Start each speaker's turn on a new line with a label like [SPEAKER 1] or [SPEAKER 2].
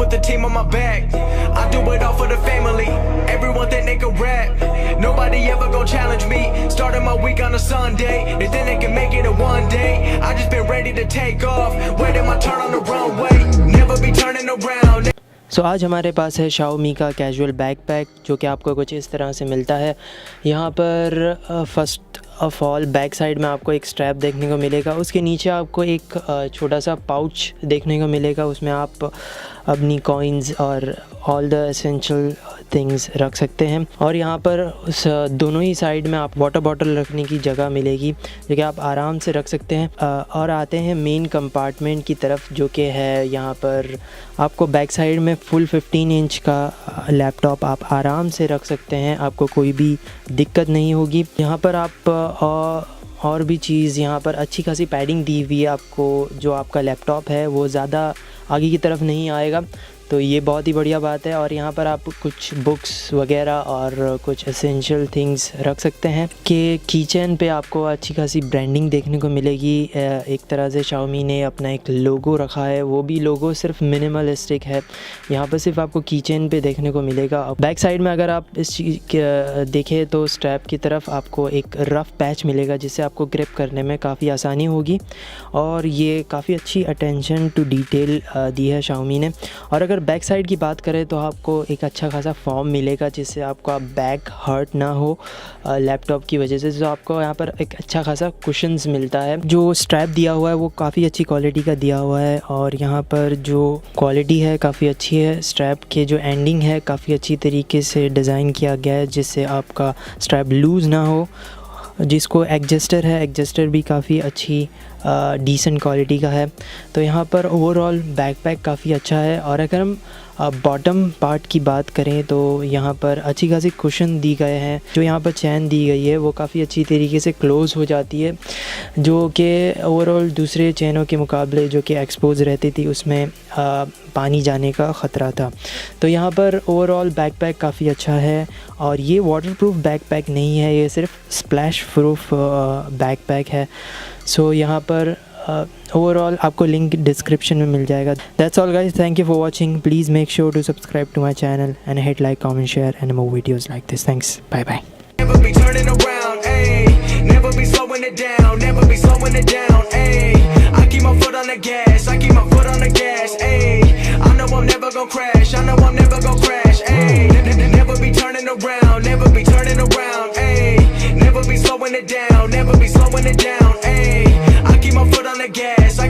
[SPEAKER 1] put the team on my back. I do it all for the family. Everyone think they can rap. Nobody ever gon' challenge me. Starting my week on a Sunday. They think they can make it in one day. I just been ready to take off. Waiting my turn on the runway. Never be turning around.
[SPEAKER 2] सो आज हमारे पास है Xiaomi का casual backpack, जो कि आपको कुछ इस तरह से मिलता है। यहाँ पर first of all back side में आपको एक स्ट्रैप देखने को मिलेगा। उसके नीचे आपको एक छोटा सा पाउच देखने को मिलेगा। उसमें आप अपनी कॉइन्स और ऑल द एसेंशियल थिंग्स रख सकते हैं। और यहाँ पर उस दोनों ही साइड में आप वाटर बॉटल रखने की जगह मिलेगी, जो कि आप आराम से रख सकते हैं। और आते हैं मेन कंपार्टमेंट की तरफ, जो कि है यहाँ पर आपको बैक साइड में फुल 15 इंच का लैपटॉप आप आराम से रख सकते हैं। आपको कोई भी दिक्कत नहीं होगी। यहाँ पर आप और भी चीज़, यहाँ पर अच्छी खासी पैडिंग दी हुई है आपको। जो आपका लैपटॉप है वो ज़्यादा आगे की तरफ नहीं आएगा, तो ये बहुत ही बढ़िया बात है। और यहाँ पर आप कुछ बुक्स वगैरह और कुछ एसेंशियल थिंग्स रख सकते हैं। कि कीचेन पे आपको अच्छी खासी ब्रांडिंग देखने को मिलेगी। एक तरह से Xiaomi ने अपना एक लोगो रखा है, वो भी लोगो सिर्फ मिनिमलिस्टिक है। यहाँ पर सिर्फ आपको कीचेन पे देखने को मिलेगा। बैक साइड में अगर आप इस चीज़ देखें तो स्ट्रैप की तरफ आपको एक रफ़ पैच मिलेगा, जिससे आपको ग्रिप करने में काफ़ी आसानी होगी। और ये काफ़ी अच्छी अटेंशन टू डिटेल दी है Xiaomi ने। और अगर बैक साइड की बात करें तो आपको एक अच्छा खासा फॉर्म मिलेगा, जिससे आपका बैक हर्ट ना हो लैपटॉप की वजह से। तो आपको यहाँ पर एक अच्छा खासा कुशन्स मिलता है। जो स्ट्रैप दिया हुआ है वो काफ़ी अच्छी क्वालिटी का दिया हुआ है। और यहाँ पर जो क्वालिटी है काफ़ी अच्छी है। स्ट्रैप के जो एंडिंग है काफ़ी अच्छी तरीके से डिज़ाइन किया गया है, जिससे आपका स्ट्रैप लूज़ ना हो। जिसको एडजस्टर है, एडजस्टर भी काफ़ी अच्छी डिसेंट क्वालिटी का है। तो यहाँ पर ओवरऑल बैकपैक काफ़ी अच्छा है। और अगर हम बॉटम पार्ट की बात करें तो यहाँ पर अच्छी खासी कुशन दी गए हैं। जो यहाँ पर चैन दी गई है वो काफ़ी अच्छी तरीके से क्लोज़ हो जाती है, जो कि ओवरऑल दूसरे चैनों के मुकाबले जो कि एक्सपोज रहती थी उसमें पानी जाने का ख़तरा था। तो यहाँ पर ओवरऑल बैकपैक काफ़ी अच्छा है। और ये वाटरप्रूफ बैकपैक नहीं है, ये सिर्फ स्प्लैश प्रूफ बैकपैक है। सो यहाँ पर ओवरऑल आपको लिंक डिस्क्रिप्शन में मिल जाएगा। That's all guys, thank you for watching. Please make sure to subscribe to my channel and hit like, comment, share and more videos like this. Thanks, bye bye.
[SPEAKER 3] Never be turning around, ayy. Never be slowing it down, never be slowing it down, ayy. I keep my foot on the gas, I keep my foot on the gas, ayy. I know I'm never gonna crash, I know I'm never gonna crash, ayy. Never be turning around, never be turning around, ayy. Never be slowing it down, never be slowing it down, ayy. I keep my foot on the gas, I